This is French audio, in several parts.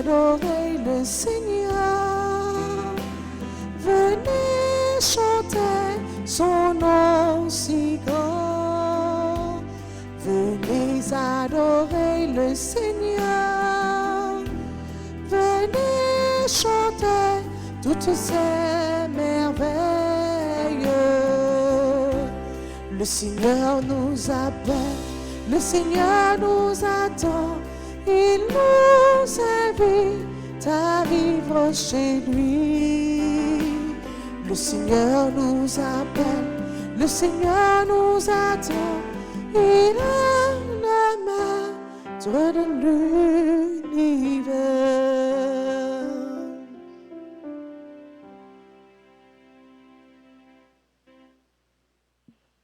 adorer le Seigneur. Venez chanter son nom si grand. Venez adorer le Seigneur. Venez chanter toutes ces merveilles. Le Seigneur nous appelle, le Seigneur nous attend. Il nous invite à vivre chez lui. Le Seigneur nous appelle, le Seigneur nous attend. Il est le maître de l'univers.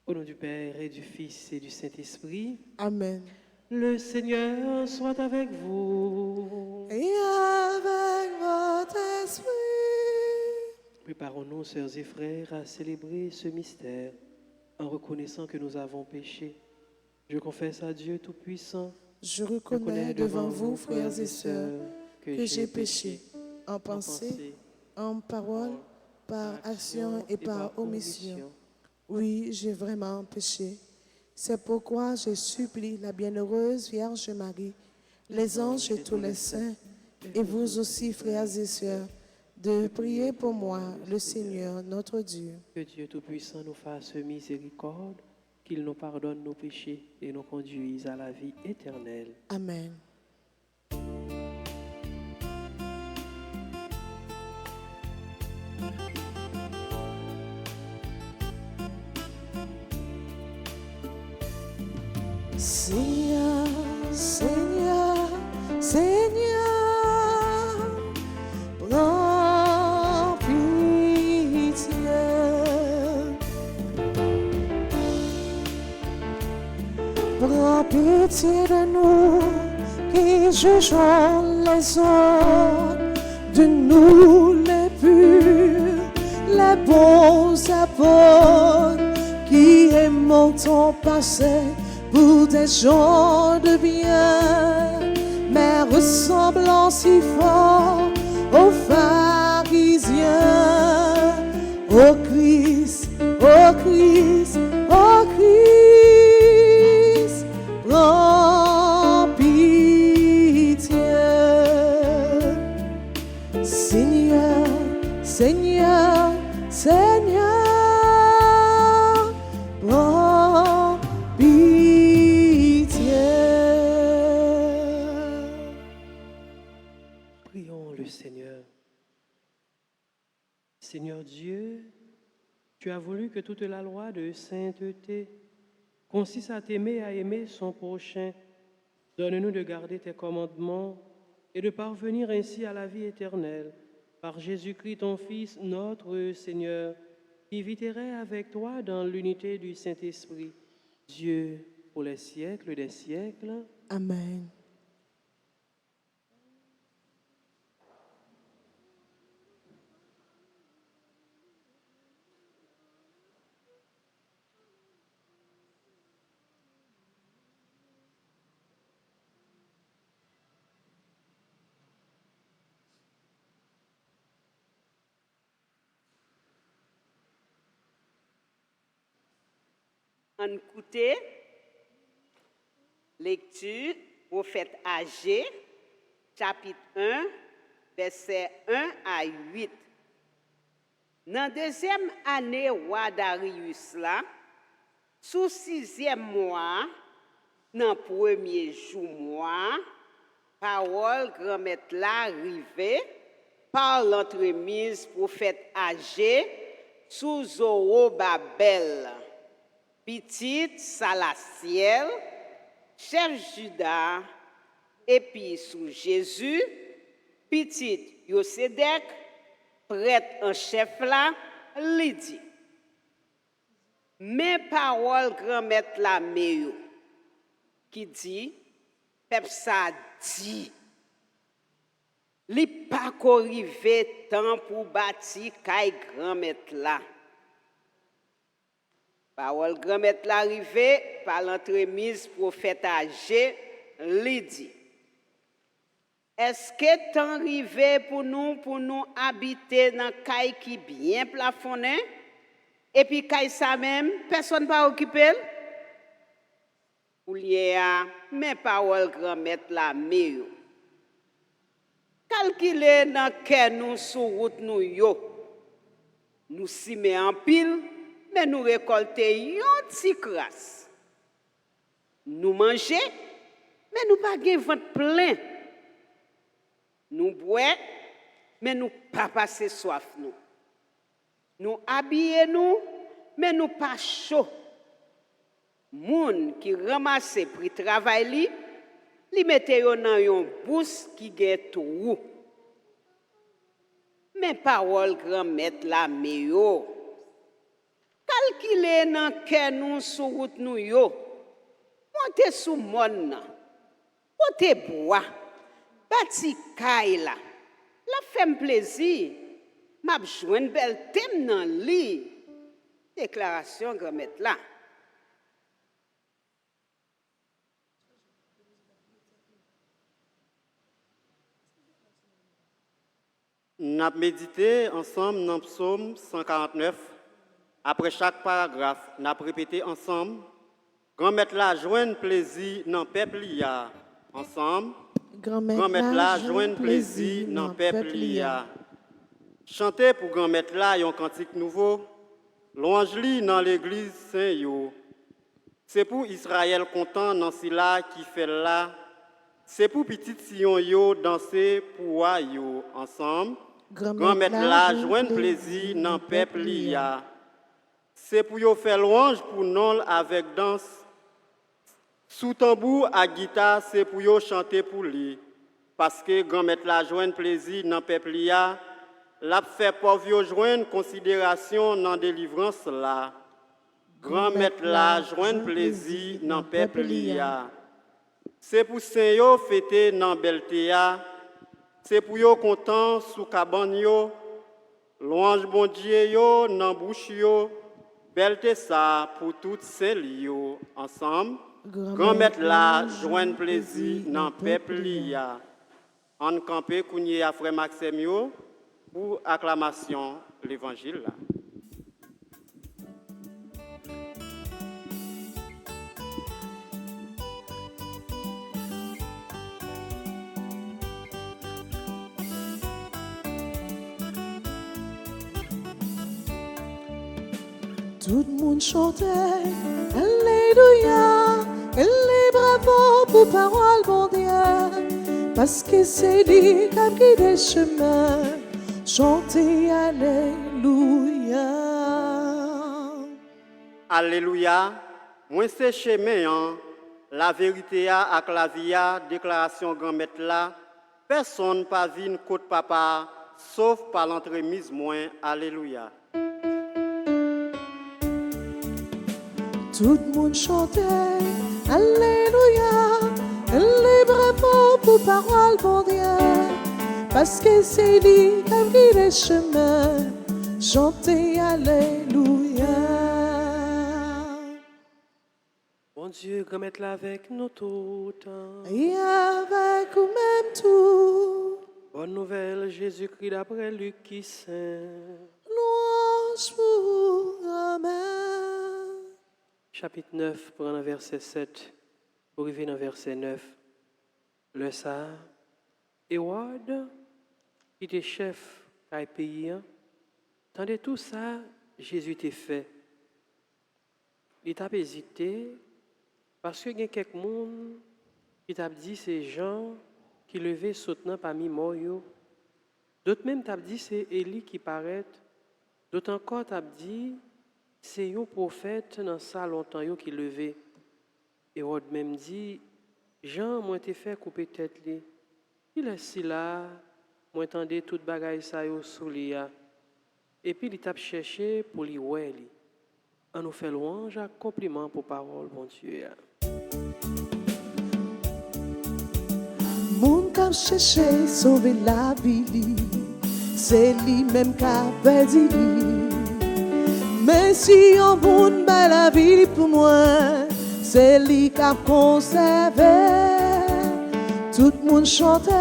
Au nom du Père et du Fils et du Saint-Esprit. Amen. Le Seigneur soit avec vous. Et avec votre esprit. Préparons-nous, sœurs et frères, à célébrer ce mystère en reconnaissant que nous avons péché. Je confesse à Dieu Tout-Puissant. Je reconnais devant vous, frères et sœurs, que j'ai péché en pensée, en parole, par action et par omission. Oui, j'ai vraiment péché. C'est pourquoi je supplie la bienheureuse Vierge Marie, les anges et tous les saints, et vous aussi, frères et sœurs, de prier pour moi, le Seigneur, notre Dieu. Que Dieu Tout-Puissant nous fasse miséricorde, qu'il nous pardonne nos péchés et nous conduise à la vie éternelle. Amen. Seigneur, Seigneur, Seigneur, prends pitié. Prends pitié de nous qui jugeons les autres, de nous les purs, les bons apôtres qui aimons ton passé pour des gens de bien, mais ressemblant si fort aux pharisiens. Ô Christ, ô Christ, ô Christ, prends pitié. Seigneur, Seigneur, Seigneur, prends pitié. Prions le Seigneur. Seigneur Dieu, tu as voulu que toute la loi de sainteté consiste à t'aimer et à aimer son prochain. Donne-nous de garder tes commandements et de parvenir ainsi à la vie éternelle. Par Jésus-Christ, ton Fils, notre Seigneur, qui vit et règne avec toi dans l'unité du Saint-Esprit, Dieu pour les siècles des siècles. Amen. En écouter, lecture, prophète Agé, chapitre 1, versets 1 à 8. Dans la deuxième année, roi Darius, là, sous sixième mois, dans le premier jour mois, parole grand-maître là arrivée par l'entremise prophète Agé sous Zorobabel. Petite Salatiel, chef Judas, et puis sous Jésus, petite Yosédek, prêtre en chef là, Lydie. Mes paroles grand-maître la meilleure, qui dit, peuple ça dit, li pas qu'arrivé temps pour bâtir caille grand-maître là. Parole grand-maître l'arrivée par l'entremise prophète Agé, Lydie. Est-ce que temps arrivé pour nous habiter dans caille qui bien plafonné et puis caille ça même personne pas occupé? Ou lié à mes paroles grand-mère la meilleure. Calculer dans quel nous sous route nous yo. Nous s'y met en pile, mais nous récolter yon petit crasse. Nous manger, mais nous pas gen ventre plein. Nous boire, mais nous pas passer soif nous. Nous habiller nous, mais nous pas chaud. Moun qui ramasse pour travail li mette yo dans yon bourse qui gen trou. Mes paroles grand-mère la meyo. Calculer nan ke nous sous route nous yo. Monte sous mon nan. Monte bois. Bati kay la. La fèm plaisir. M'a joine bel thème nan li. Déclaration grand-mère la. Nous avons médité ensemble dans le psaume 149. Après chaque paragraphe, nous avons répété ensemble. Grand-mère la joine plaisir dans le peuple liya. Ensemble. Grand-mère la joine plaisir dans le peuple liya. Chantez pour grand-mère la un cantique nouveau. Louange-li dans l'église Saint-Yo. C'est pour Israël content dans cela qui fait là. C'est pour petit Sion yo danser pour yo ensemble. Grand-mère la joindre plaisir dans peuple liya. C'est pour yo faire louange pour nous avec danse. Sous tambour à guitare, c'est pour yo chanter pour lui. Parce que grand-mère la joindre plaisir dans peuple liya, l'a fait pour yo joindre considération dans délivrance là. Grand-mère la joindre plaisir dans peuple liya. C'est pour Saint yo fêter dans Beltéa. C'est pour yo content sous cabane yo. Louange bon Dieu yo dans bouche yo. Belté ça pour toutes saint yo ensemble. Grand-mère la joindre plaisir dans peuple liya. En campé kounye à frère Maxime yo pour acclamation l'évangile là. Tout le monde chantait, Alléluia, les bravo pour parole, bon Dieu, parce que c'est lui qui a guidé des chemins, chantez Alléluia. Alléluia, moi c'est chemin, la vérité avec la vie, déclaration grand-mère là, personne pas vin côte papa, sauf par l'entremise moins, Alléluia. Tout le monde chantait, Alléluia, les bravo pour parole, bon Dieu, parce que c'est lui qui a guidé les chemins, chantez Alléluia. Bon Dieu, grand-mère là avec nous tout le temps. Et avec nous-mêmes tout, Bonne nouvelle, Jésus-Christ d'après Luc qui saint. louange pour Amen. Chapitre 9, prenons verset 7, pour arriver dans verset 9. Le ça, Hérode, qui était chef du pays, tandis tout ça, Jésus t'a fait. Il t'a hésité, parce qu'il y a quelques monde qui t'a dit ces gens qui levaient sautant parmi morts. D'autres même t'a dit c'est Élie qui paraît. D'autres encore t'a dit c'est un prophète dans ça longtemps qui levé. Hérode même dit Jean moi t'ai fait couper tête li. Il est si là, moi entendais toute bagaille ça yo sous li a. Et puis il t'a cherché pour lui ouais li. On nous fait louange, compliment pour parole bon Dieu. Moun k'ap cherché sauver la vie, c'est lui-même qu'a perdu. Mais si on moun ba la vie pour moi, c'est lui qu'a conservé. Tout le monde chantait,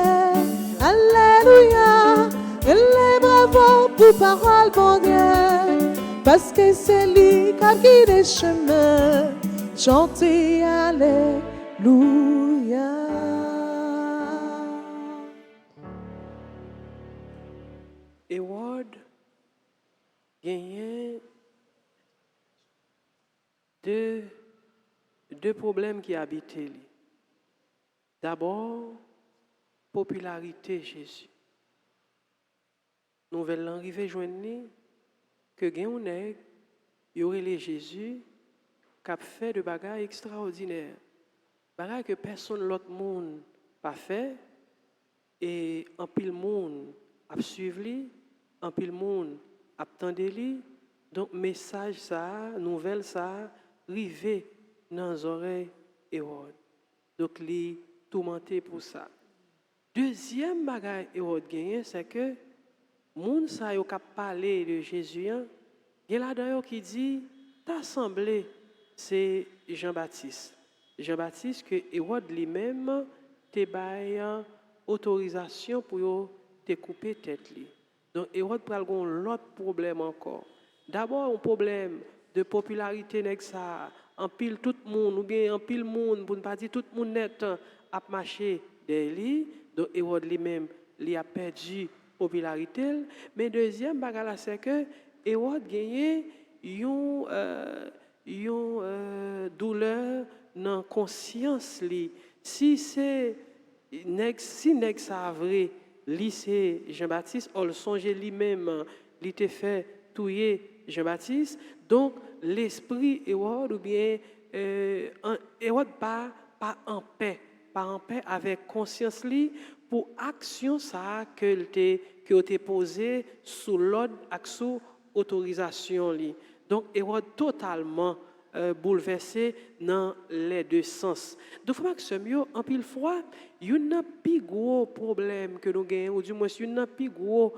Alléluia. Les bravo pour parole, bon Dieu, parce que c'est lui qui a guidé les chemins. Chantez Alléluia. Howard gagnait deux problèmes qui habitaient lui. D'abord, popularité Jésus. Nouvelle arrivée joindre que gagne un y aurait les Jésus qui a fait de bagages extraordinaires. Bagages que personne l'autre monde pas fait et en pile monde a suivre lui, en pile monde a attendre lui. Donc message ça, nouvelle ça, rivé dans les oreilles et autres. Donc li tourmenté pour ça. Deuxième bagage et autre gagné c'est que moun sa yo k'ap parler de Jésus, il y a là-dedans qui dit ta assemblée c'est Jean-Baptiste. Jean-Baptiste que Hérode lui-même te bail autorisation pour yo te couper tête li. Donc Hérode pral gon l'autre problème encore. D'abord un problème de popularité nèg ça, en pile tout monde ou bien en pile monde pour ne pas dire tout monde net a marché derrière lui. Donc Hérode lui-même il a perdu popularité, mais deuxième bagage c'est que Hérode gagné une douleur dans conscience li. Si c'est si nèg ça vrai lycée Jean-Baptiste on le songe lui-même il était fait touyer Jean-Baptiste, donc l'esprit Hérode ou bien Hérode pas en paix avec conscience li pour action ça que t'ai posé sous l'ordre et sous autorisation li. Donc Hérode totalement bouleversé dans les deux sens. Donc frère Maxime, en pile fois, il y a un plus gros problème que nous gagnons ou du moins il y a un plus gros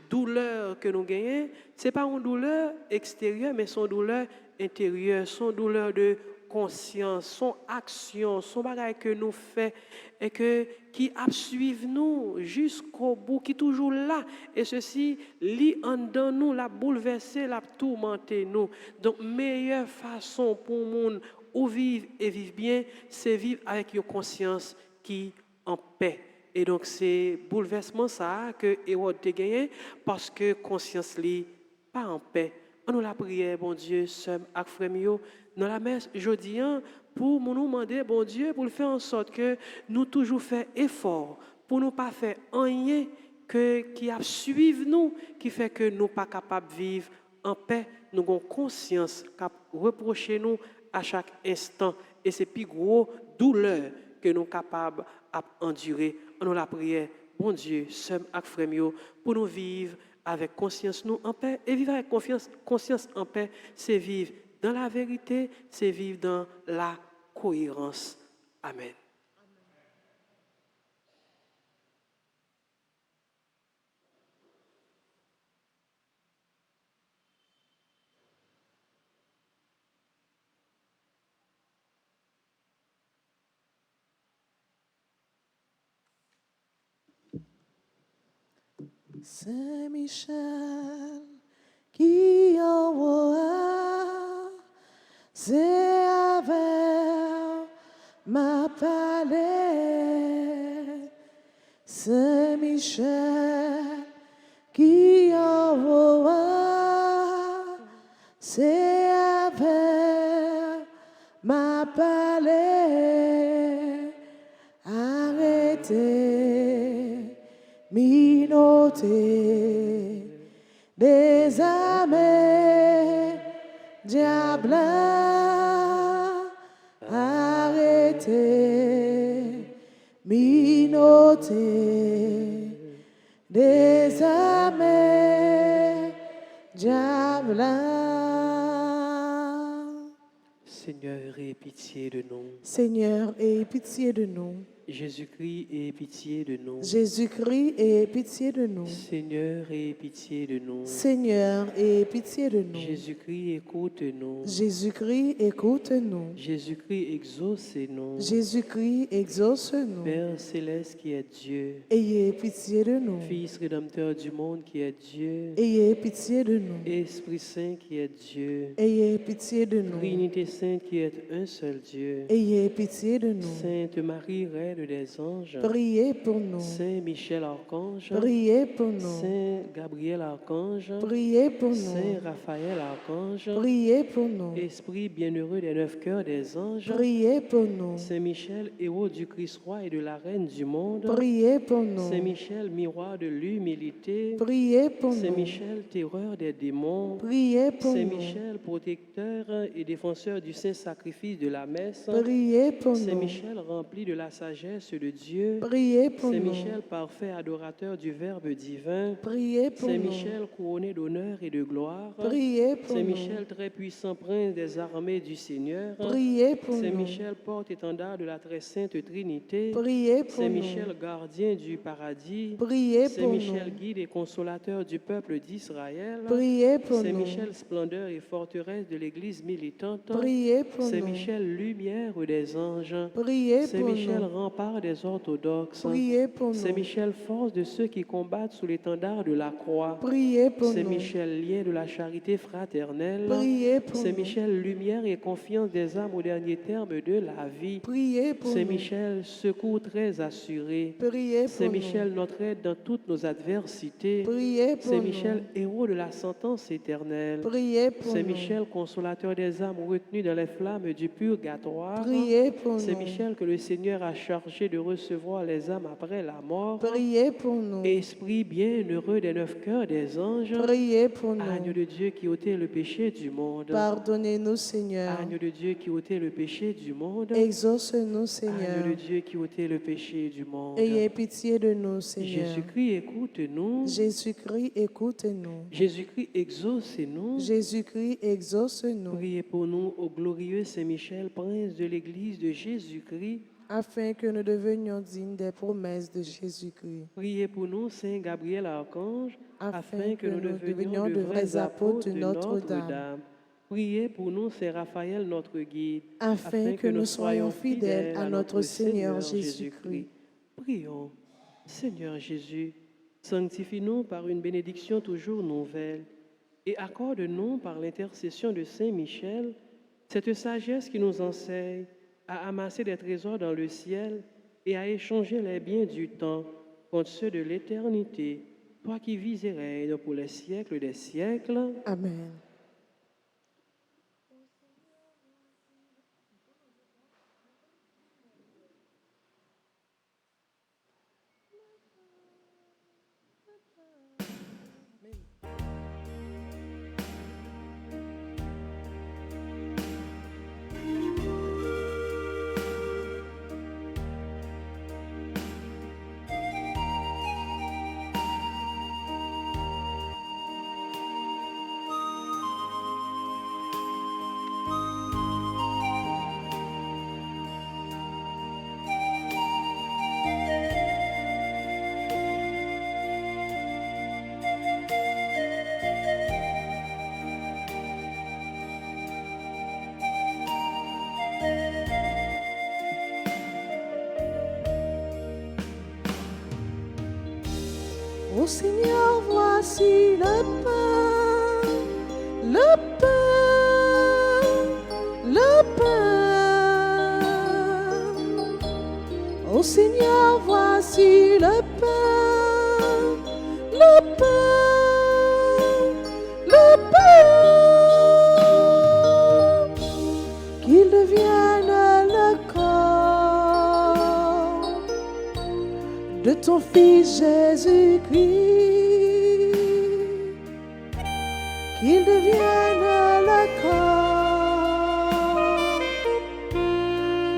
douleur que nous gagnons, c'est pas une douleur extérieure mais son douleur intérieure, son douleur de conscience, son action, son bagage que nous fait et que qui suivent nous jusqu'au bout, qui toujours là et ceci lit en dedans nous, la bouleverser, la tourmenter nous. Donc meilleure façon pour monde ou vivre et vivre bien, c'est vivre avec une conscience qui en paix. Et donc c'est bouleversement ça que Hérode a gagné parce que conscience li pas en paix. On nous la prière, bon Dieu, seul avec frère mio dans la messe jeudi pour nous demander, bon Dieu, pour faire en sorte que nous toujours faire effort pour nous pas faire rien qui a suivre nous, qui fait que nous pas capables de vivre en paix, nous avons conscience cap reprocher nous à chaque instant et c'est plus gros douleur que nous capables d'endurer. On nous la prière, bon Dieu, seul avec frère mio pour nous vivre avec conscience nous en paix et vivre avec conscience en paix, c'est vivre dans la vérité, c'est vivre dans la cohérence. Amen. Saint-Michel qui envoie, c'est avec ma palais. Saint-Michel qui envoie, c'est avec ma palais. Arrêtez, minotez, des âmes, diable, arrêtez, minotez, des âmes, diable. Seigneur, aie pitié de nous. Seigneur, aie pitié de nous. Jésus-Christ, aie pitié de nous. Jésus-Christ, aie pitié de nous. Seigneur, aie pitié de nous. Seigneur, aie pitié de nous. Jésus-Christ, écoute-nous. Jésus-Christ, écoute-nous. Jésus-Christ, exauce-nous. Jésus-Christ, exauce-nous. Père céleste qui est Dieu, Ayez pitié de nous. Fils rédempteur du monde qui est Dieu, Ayez pitié de nous. Esprit Saint qui est Dieu, Ayez pitié de nous. Trinité Sainte qui est un seul Dieu, Ayez pitié de nous. Sainte Marie, Reine des anges, Priez pour nous. Saint Michel Archange, Priez pour nous. Saint Gabriel Archange, Priez pour nous. Saint Raphaël Archange, Priez pour nous. Esprit bienheureux des 9 cœurs des anges, Priez pour nous. Saint Michel, héros du Christ roi et de la Reine du monde, Priez pour nous. Saint Michel, miroir de l'humilité, Priez pour Saint nous. Michel, terreur des démons, Priez pour Saint nous. Michel, protecteur et défenseur du saint sacrifice de la messe, Priez pour Saint nous. Michel, rempli de la sagesse de Dieu, Priez pour Saint nous. Michel, parfait adorateur du Verbe divin, Priez pour Saint nous. Michel, couronné d'honneur et de gloire, Priez pour Saint nous. Michel, très puissant prince des armées du Seigneur, Priez pour Saint nous. Michel, porte-étendard de la très sainte Trinité, Priez pour Saint nous. Michel, gardien du paradis, Priez Saint pour Michel, nous. guide et consolateur du peuple d'Israël, Priez pour Saint nous. Michel, splendeur et forteresse de l'Église militante, Priez pour Saint nous. Michel, lumière des anges, Priez Saint pour Michel, nous. rempart des orthodoxes, Priez pour Saint nous. Michel, force de ceux qui combattent sous l'étendard de la croix, Priez pour Saint nous. Michel, lien de la charité fraternelle, Priez pour Saint nous. Michel, lumière et confiance des âmes au dernier terme de la vie, Priez pour Saint nous. Michel, secours très assuré, Priez pour Saint nous. Michel, notre aide dans toutes nos adversités, Priez pour Saint nous. Michel, héros de la sentence éternelle, Priez pour Saint nous. Michel, consolateur des âmes retenues dans les flammes du purgatoire, Priez pour Saint nous. Michel, que le Seigneur a chargé de recevoir les âmes après la mort, Priez pour nous. Esprit bienheureux des 9 cœurs des anges, Priez pour nous. Agneau de Dieu qui ôtait le péché du monde, Pardonnez-nous, Seigneur. Agneau de Dieu qui ôtait le péché du monde, Exauce-nous, Agneau Seigneur. de Dieu qui ôtait le péché du monde. Ayez pitié de nous, Seigneur. Jésus-Christ, écoute-nous. Jésus-Christ, écoute-nous. Jésus-Christ, exauce-nous. Jésus-Christ, exauce-nous, Priez pour nous au glorieux Saint-Michel, prince de l'Église de Jésus-Christ. afin que nous devenions dignes des promesses de Jésus-Christ. Priez pour nous, Saint Gabriel Archange, Afin que nous devenions de vrais apôtres de Notre-Dame. Priez pour nous, Saint Raphaël, notre guide, afin que nous soyons fidèles à notre Seigneur Jésus-Christ. Prions. Seigneur Jésus, sanctifie-nous par une bénédiction toujours nouvelle et accorde-nous par l'intercession de Saint Michel cette sagesse qui nous enseigne à amasser des trésors dans le ciel et à échanger les biens du temps contre ceux de l'éternité, toi qui vis et règnes pour les siècles des siècles. Amen. Ô Seigneur, voici le pain, le pain, le pain. Ô Seigneur, voici le pain, le pain, le pain. Qu'il devienne le corps de ton Fils Jésus-Christ, qu'il devienne le corps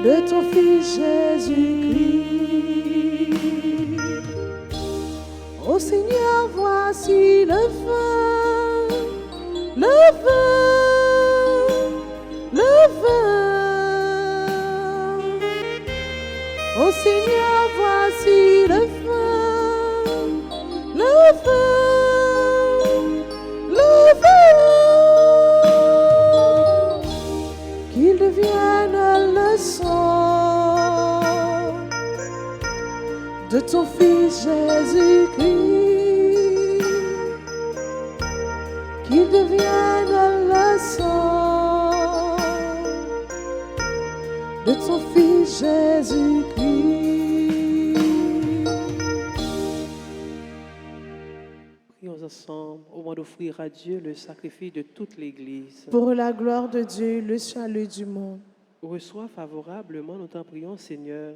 de ton Fils Jésus-Christ. Ô Seigneur, voici le vin, le vin, le vin. Ô Seigneur, qu'il devienne le sang de ton Fils Jésus-Christ. Prions ensemble au moment d'offrir à Dieu le sacrifice de toute l'Église. Pour la gloire de Dieu, le salut du monde. Reçois favorablement, nous t'en prions, Seigneur,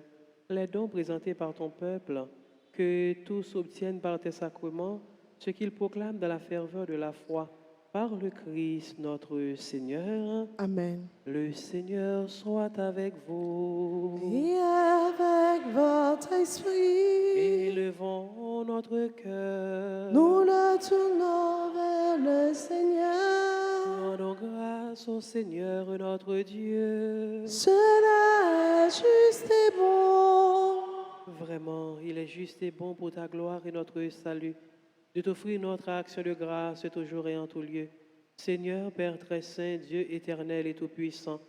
les dons présentés par ton peuple, que tous obtiennent par tes sacrements ce qu'ils proclament dans la ferveur de la foi. Par le Christ notre Seigneur. Amen. Le Seigneur soit avec vous. Et avec votre esprit, Élevons notre cœur. nous le tournons vers le Seigneur. Rendons grâce au Seigneur notre Dieu. Cela est juste et bon. Vraiment, il est juste et bon pour ta gloire et notre salut de t'offrir notre action de grâce toujours et en tout lieu. Seigneur, Père très saint, Dieu éternel et tout-puissant,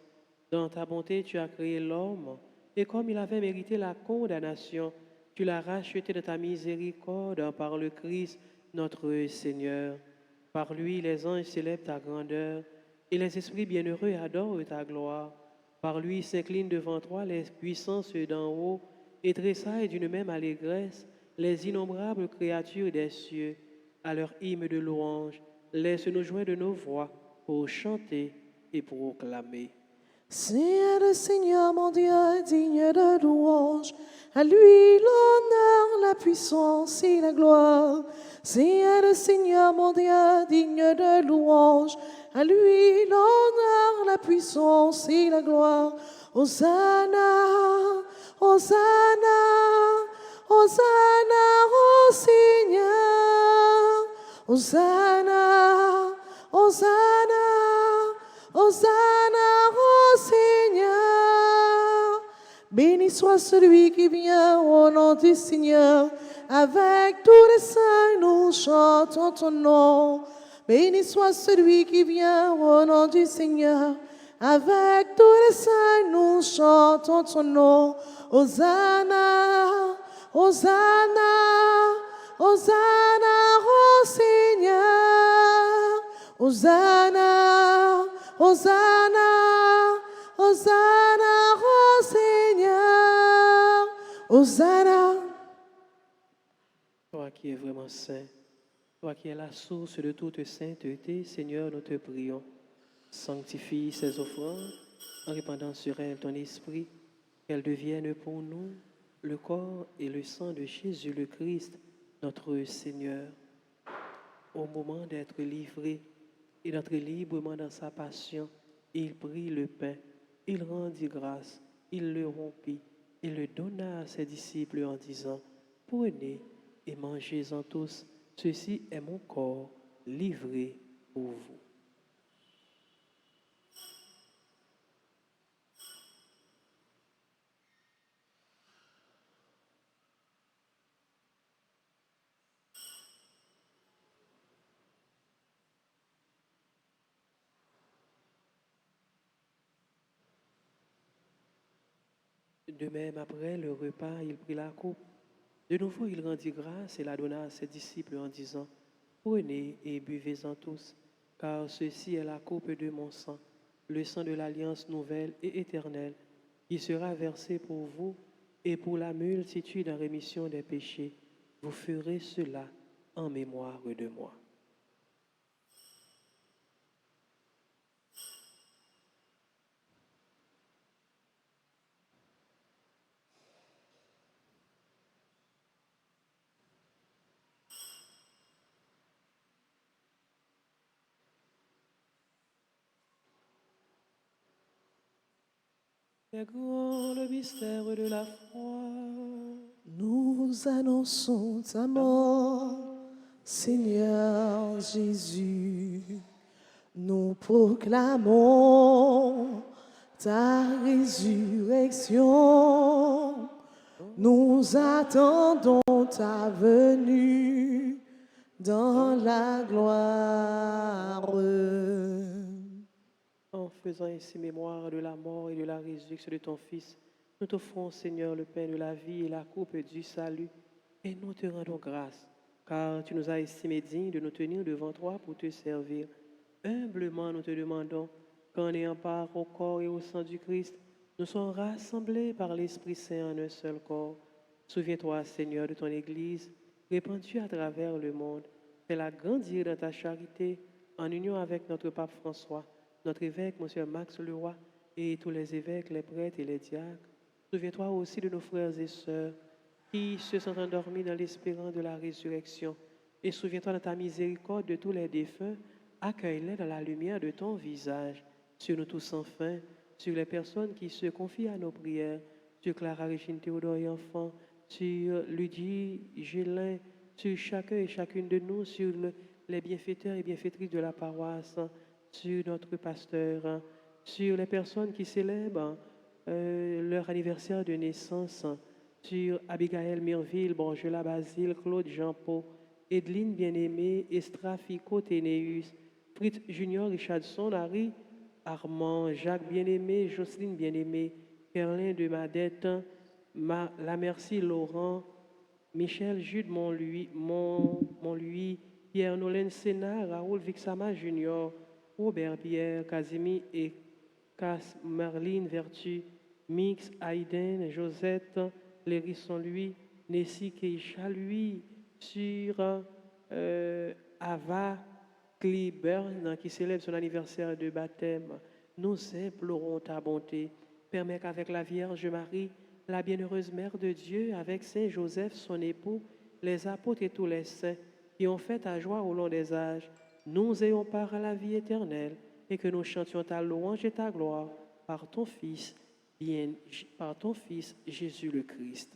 dans ta bonté, tu as créé l'homme, et comme il avait mérité la condamnation, tu l'as racheté de ta miséricorde par le Christ, notre Seigneur. Par lui, les anges célèbrent ta grandeur, et les esprits bienheureux adorent ta gloire. Par lui s'inclinent devant toi les puissances d'en haut, et tressaillent d'une même allégresse les innombrables créatures des cieux. À leur hymne de louange, laisse-nous joindre de nos voix pour chanter et proclamer. C'est le Seigneur mon Dieu, digne de louange. À lui l'honneur, la puissance et la gloire. C'est le Seigneur mon Dieu, digne de louange. À lui l'honneur, la puissance et la gloire. Hosanna, Hosanna, Hosanna au Seigneur. Hosanna, Hosanna, Hosanna au Seigneur. Béni soit celui qui vient au nom du Seigneur. Avec tous les saints, nous chantons ton nom. Béni soit celui qui vient au nom du Seigneur. Avec tous les saints, nous chantons ton nom. Hosanna, Hosanna, Hosanna au Seigneur. Hosanna, Hosanna, Hosanna au Seigneur. Hosanna. Toi qui es vraiment saint, toi qui es la source de toute sainteté, Seigneur, nous te prions. Sanctifie ces offrandes en répandant sur elles ton esprit, qu'elles deviennent pour nous le corps et le sang de Jésus le Christ, notre Seigneur. Au moment d'être livré et d'entrer librement dans sa passion, il prit le pain, il rendit grâce, il le rompit et le donna à ses disciples en disant, « Prenez et mangez-en tous, ceci est mon corps livré pour vous. » De même, après le repas, il prit la coupe. De nouveau, il rendit grâce et la donna à ses disciples en disant, « Prenez et buvez-en tous, car ceci est la coupe de mon sang, le sang de l'alliance nouvelle et éternelle, qui sera versé pour vous et pour la multitude en rémission des péchés. Vous ferez cela en mémoire de moi. » C'est grand le mystère de la foi. Nous annonçons ta mort, Seigneur Jésus. Nous proclamons ta résurrection. Nous attendons ta venue dans la gloire. En faisant ainsi mémoire de la mort et de la résurrection de ton Fils, nous t'offrons, Seigneur, le pain de la vie et la coupe du salut, et nous te rendons grâce, car tu nous as estimés dignes de nous tenir devant toi pour te servir. Humblement, nous te demandons qu'en ayant part au corps et au sang du Christ, nous soyons rassemblés par l'Esprit Saint en un seul corps. Souviens-toi, Seigneur, de ton Église, répandue à travers le monde. Fais-la grandir dans ta charité, en union avec notre pape François, notre évêque, M. Max Leroy, et tous les évêques, les prêtres et les diacres. Souviens-toi aussi de nos frères et sœurs qui se sont endormis dans l'espérance de la résurrection. Et souviens-toi de ta miséricorde de tous les défunts. Accueille-les dans la lumière de ton visage. Sur nous tous enfin, sur les personnes qui se confient à nos prières, sur Clara Régine Théodore et enfant, sur Ludie Gélin, sur chacun et chacune de nous, sur les bienfaiteurs et bienfaitrices de la paroisse, sur notre pasteur, sur les personnes qui célèbrent leur anniversaire de naissance, sur Abigail Mirville, Borgela Basile, Claude Jean-Paul, Edline Bien-Aimée, Estra Fico Ténéus, Fritz Junior Richardson, Harry Armand, Jacques Bien-Aimé, Jocelyne Bien-Aimé, Kerlin de Madette, La Merci Laurent, Michel Jude Montluy, Pierre Nolène Sénat, Raoul Vixama Junior, Robert Pierre, Casimir et Marlene Vertu, Mix, Aiden, Josette, Lérisson lui, Nessie Keisha lui, sur Ava Cliburn qui célèbre son anniversaire de baptême. Nous implorons ta bonté. Permets qu'avec la Vierge Marie, la bienheureuse Mère de Dieu, avec Saint Joseph, son époux, les apôtres et tous les saints qui ont fait ta joie au long des âges, nous ayons part à la vie éternelle et que nous chantions ta louange et ta gloire par ton Fils, Jésus le Christ.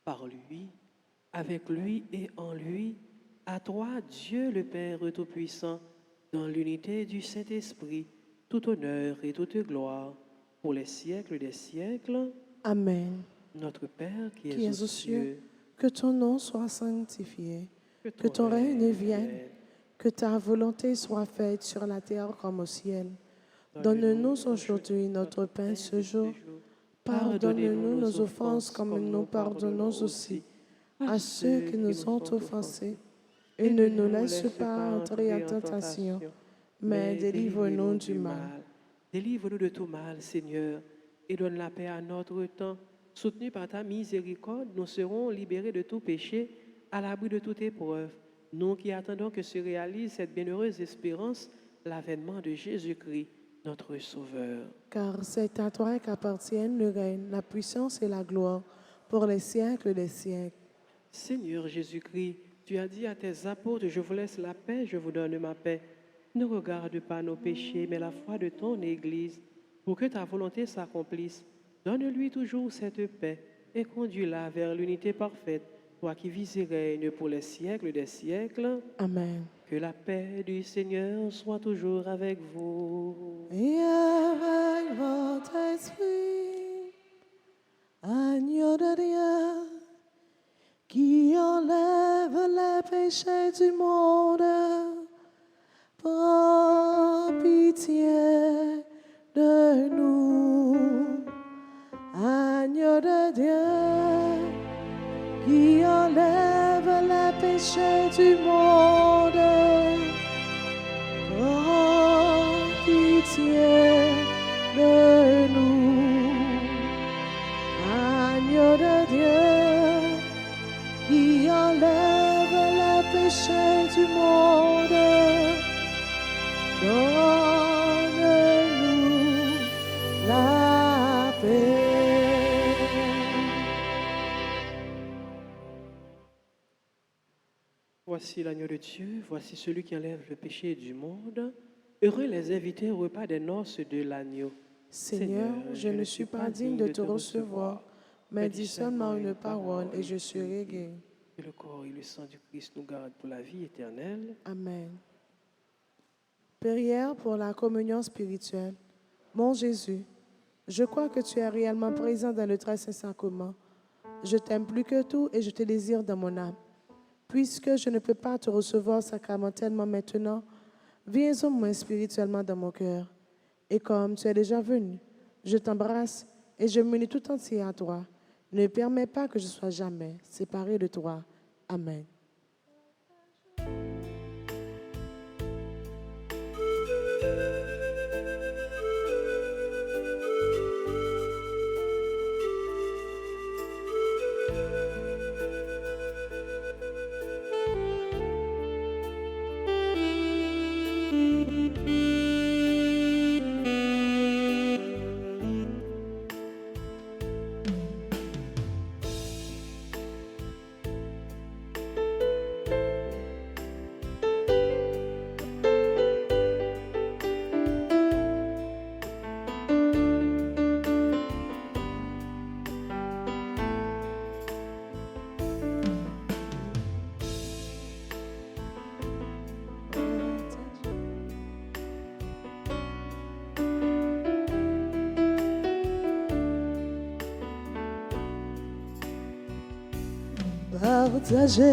Par lui, avec lui et en lui, à toi, Dieu le Père Tout-Puissant, dans l'unité du Saint-Esprit, tout honneur et toute gloire, pour les siècles des siècles. Amen. Notre Père qui Qui es es aux aux cieux, cieux, que ton nom soit sanctifié, que ton règne vienne, que ta volonté soit faite sur la terre comme au ciel. Donne-nous aujourd'hui notre pain ce jour. Pardonne-nous nos offenses comme nous pardonnons aussi à ceux qui nous ont offensés. Et ne nous laisse pas entrer en tentation, mais délivre-nous du mal. Délivre-nous de tout mal, Seigneur, et donne la paix à notre temps. Soutenus par ta miséricorde, nous serons libérés de tout péché, à l'abri de toute épreuve. Nous qui attendons que se réalise cette bienheureuse espérance, l'avènement de Jésus-Christ, notre Sauveur. Car c'est à toi qu'appartiennent le règne, la puissance et la gloire pour les siècles des siècles. Seigneur Jésus-Christ, tu as dit à tes apôtres, je vous laisse la paix, je vous donne ma paix. Ne regarde pas nos péchés, mais la foi de ton Église, pour que ta volonté s'accomplisse. Donne-lui toujours cette paix et conduis-la vers l'unité parfaite, toi qui vis et règnes pour les siècles des siècles. Amen. Que la paix du Seigneur soit toujours avec vous. Et avec votre esprit, agneau de Dieu, qui enlève les péchés du monde, prends pitié de nous. Agneau de Dieu, qui enlève les péchés du monde, prends pitié de nous. Agneau de Dieu, qui enlève les péchés du monde, donne-nous la paix. Voici l'agneau de Dieu, voici celui qui enlève le péché du monde. Heureux les invités au repas des noces de l'agneau. Seigneur, je ne suis pas digne de te recevoir, mais dis seulement une parole et je serai guéri. Que le corps et le sang du Christ nous gardent pour la vie éternelle. Amen. Prière pour la communion spirituelle. Mon Jésus, je crois que tu es réellement présent dans le très saint sacrement. Je t'aime plus que tout et je te désire dans mon âme. Puisque je ne peux pas te recevoir sacramentellement maintenant, viens au moins spirituellement dans mon cœur. Et comme tu es déjà venu, je t'embrasse et je m'unis tout entier à toi. Ne permets pas que je sois jamais séparé de toi. Amen. Partager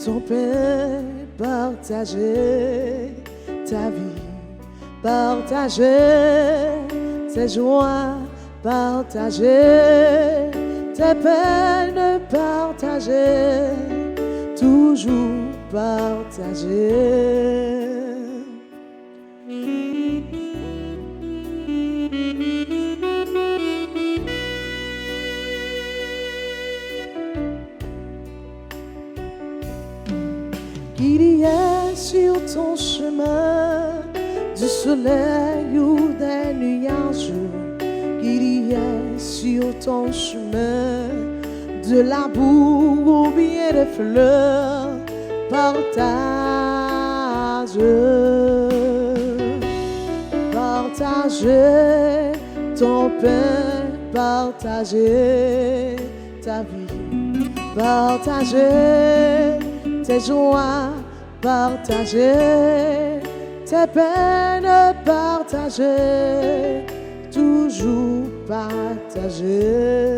ton pain, partager ta vie, partager tes joies, partager tes peines, partager, toujours partager. Qu'il y ait sur ton chemin du soleil ou des nuages, qu'il y ait sur ton chemin de la boue ou bien des fleurs, partage, partager ton pain, partager ta vie, partager tes joies, partager tes peines, partager, toujours partager.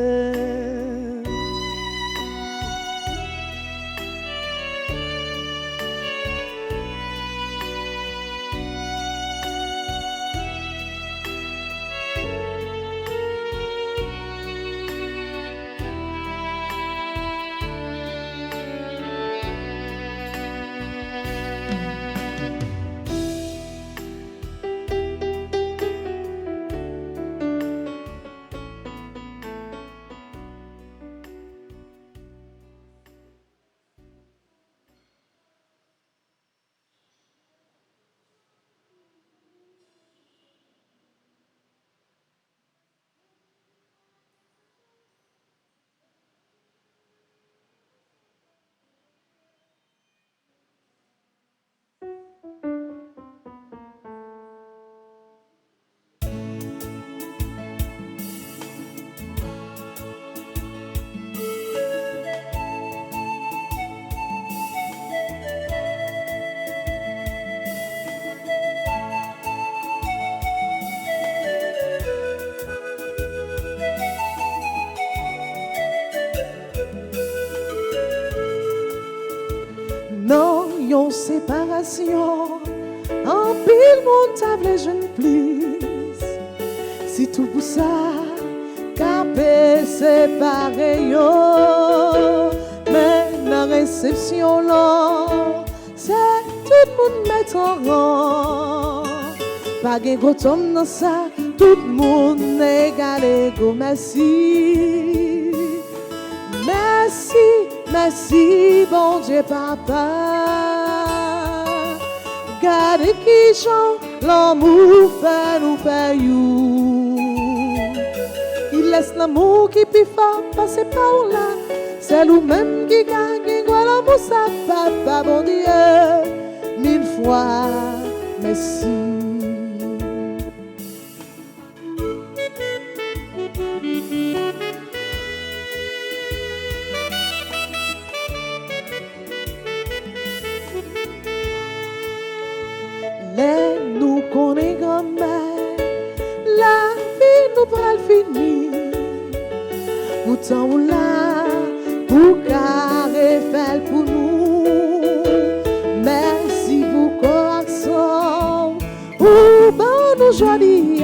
Non, yon séparation, en pile mon table je ne plus. Si tout pour ça, capé séparé yo. Mais la réception là, c'est tout le monde met en rang. Pas de gros homme dans ça, tout le monde égal égaux, merci. Merci, merci, bon Dieu papa. Gardez qui chante, l'amour fait nous faire you. Il laisse l'amour qui peut faire passer par là. C'est nous-mêmes qui gagne, quoi l'amour ça papa, bon Dieu. Mille fois, merci. Les nous connaît grand-mère, la vie nous va le finir. Pourtant ou là, pour carré fait pour nous. Merci pour correction, pour bon nous jolie.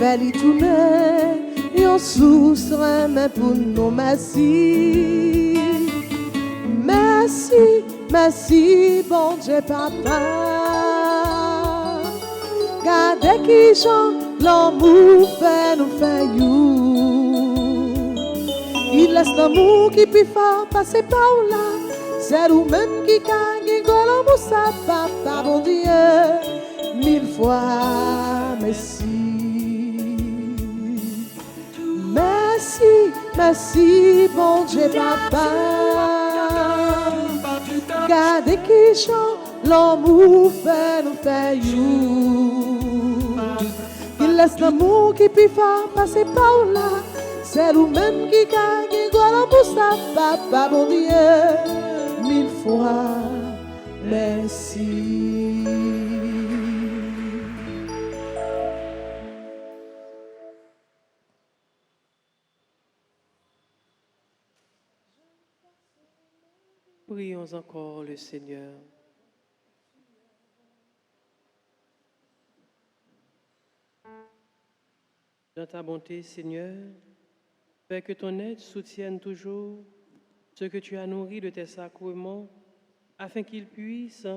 Belle tourner, yo yon source mais pour nous merci. Merci, merci, bon Dieu papa. Gardez qui chante, l'amour fait nous faire you. Il laisse l'amour qui peut faire passer par là. C'est nous-mêmes qui gagne l'amour, ça papa, bon Dieu. Mille fois, merci. Merci, merci, bon Dieu papa. Gardez qui chante, l'amour fait nous faire you. Il laisse l'amour qui peut faire passer par là. C'est nous-mêmes qui gagne l'amour, ça papa, bon Dieu. Mille fois, merci. Prions encore le Seigneur. Dans ta bonté, Seigneur, fais que ton aide soutienne toujours ce que tu as nourri de tes sacrements, afin qu'ils puissent,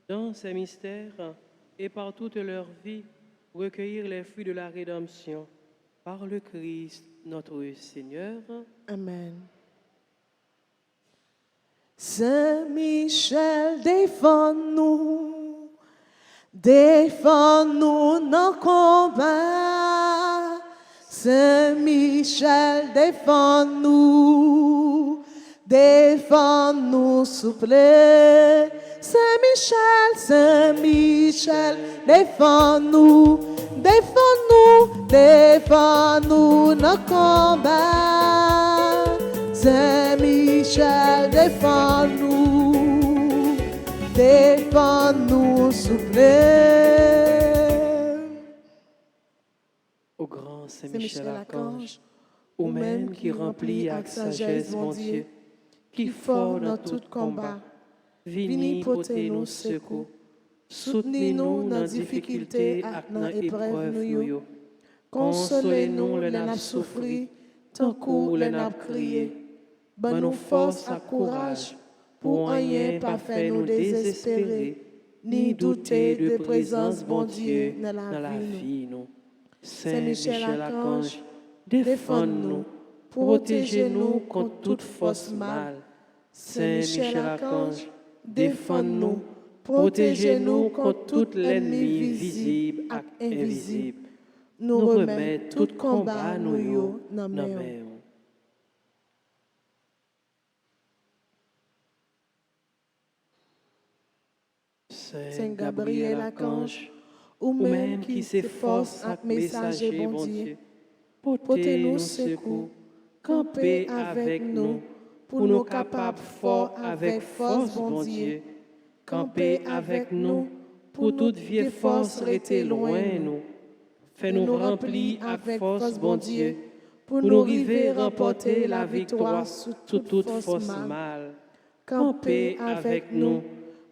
dans ces mystères et par toute leur vie, recueillir les fruits de la rédemption. Par le Christ, notre Seigneur. Amen. Saint-Michel, défends-nous dans le combat. Saint-Michel, défends-nous, s'il vous plaît. Saint-Michel, Saint-Michel, défends-nous dans le combat. Saint-Michel, défends-nous, s'il vous plaît. Au grand Saint-Michel Archange, ou même qui remplit avec sagesse, mon Dieu, qui fort dans tout combat, vini porter nos secours, soutenez-nous dans difficulté et dans épreuve nous, consolez-nous le n'a souffri, tant qu'on le n'a crié. Bonne nous force et courage, pour rien pas faire nous désespérer, ni douter de présence, bon Dieu, dans la vie, nous. Saint-Michel Archange, défends-nous, protégez-nous contre toute force mal. Saint-Michel Archange, défends-nous, protégez-nous contre toute l'ennemi visible et invisible. Nous remettons tout combat nous dans nos mains. Saint Gabriel Archange, ou même qui s'efforce avec messager bon Dieu, portez-nous secours, campez avec nous, pour nous capables fort avec force bon Dieu, campez avec nous, pour toute vieille force rester loin nous, fais-nous remplir avec force bon Dieu, pour nous arriver remporter la victoire sur toute force mal, campez avec nous,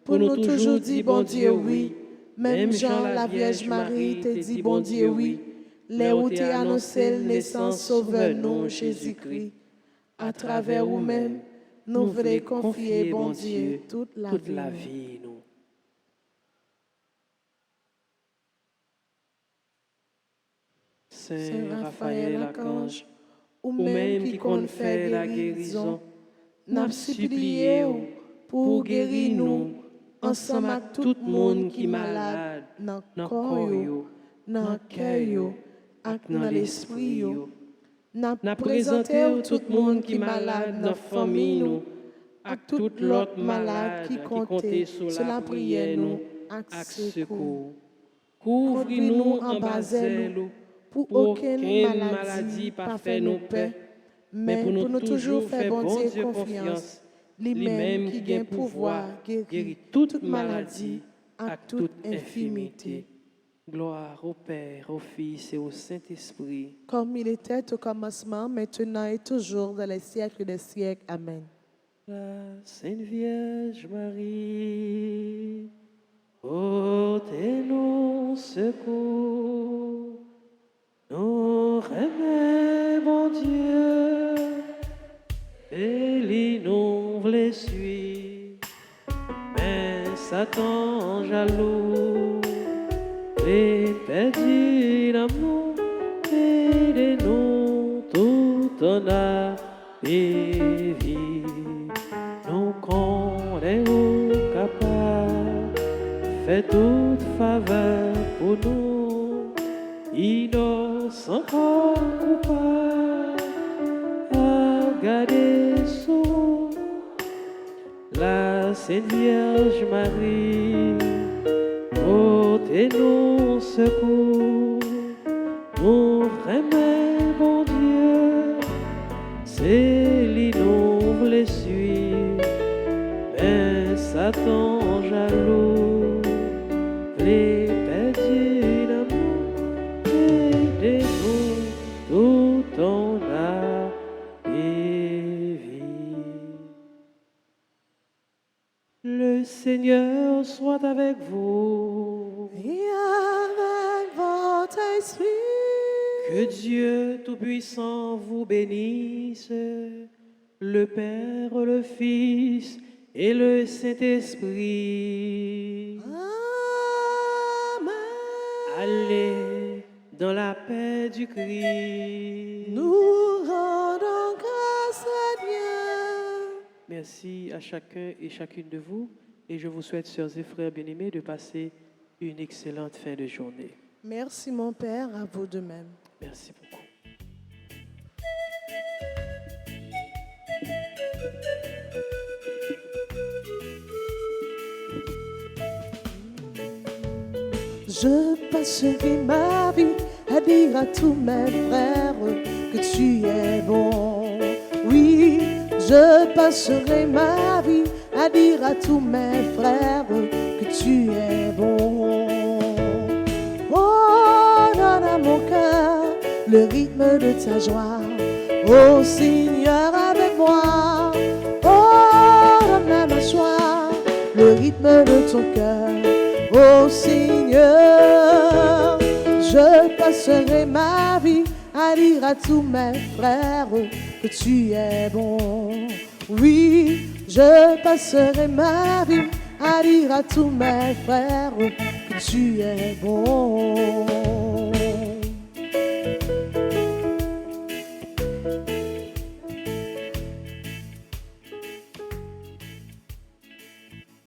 pour nous toujours dire bon Dieu oui, même Jean la Vierge Marie te dit bon Dieu oui, les où t'es annoncé la naissance sauveur nous Jésus-Christ. À travers nous-mêmes, nous voulons confier bon Dieu toute la vie nous. Saint Raphaël Archange, ou même qui compte faire la guérison, n'a supplié pour guérir nous, ensemble avec tout le monde qui est malade, dans le corps, dans le cœur, et dans l'esprit. N'a présenté tout le monde qui est malade dans la famille, et tout l'autre malade qui comptait sur la prière, et secours. Couvre-nous en basel, pour aucune maladie pas faire nous peur, mais pour nous toujours faire bon Dieu confiance. Lui-même qui gagne pouvoir guérir toute maladie et toute infirmité. Gloire au Père, au Fils et au Saint-Esprit. Comme il était au commencement, maintenant et toujours, dans les siècles des siècles. Amen. La Sainte Vierge Marie, portez-nous secours, nous remet et l'inonde les suit. Mais Satan jaloux, les perdit l'amour et des noms tout en a vie. Nous qu'on est capable, fait toute faveur pour nous, innocent comme coupable, à garder sous la Sainte Vierge Marie, ôtez-nous secours, nous vraiment bon Dieu, c'est l'inonde les suit, mais Satan jaloux, les perdus d'amour, aidez-nous tout en a et vie. Le Seigneur soit avec vous. Et avec votre esprit. Que Dieu Tout-Puissant vous bénisse, le Père, le Fils et le Saint-Esprit. Amen. Allez dans la paix du Christ. Nous rendons grâce à Dieu. Merci à chacun et chacune de vous et je vous souhaite, sœurs et frères bien-aimés, de passer une excellente fin de journée. Merci mon Père, à vous de même. Merci beaucoup. Je passerai ma vie à dire à tous mes frères que tu es bon. Oui, je passerai ma vie à dire à tous mes frères que tu es bon. Oh, donne à mon cœur le rythme de ta joie. Oh Seigneur, avec moi. Oh, donne à ma joie le rythme de ton cœur. Oh Seigneur, je passerai ma vie à dire à tous mes frères que tu es bon. Oui, je passerai ma vie à dire à tous mes frères que tu es bon.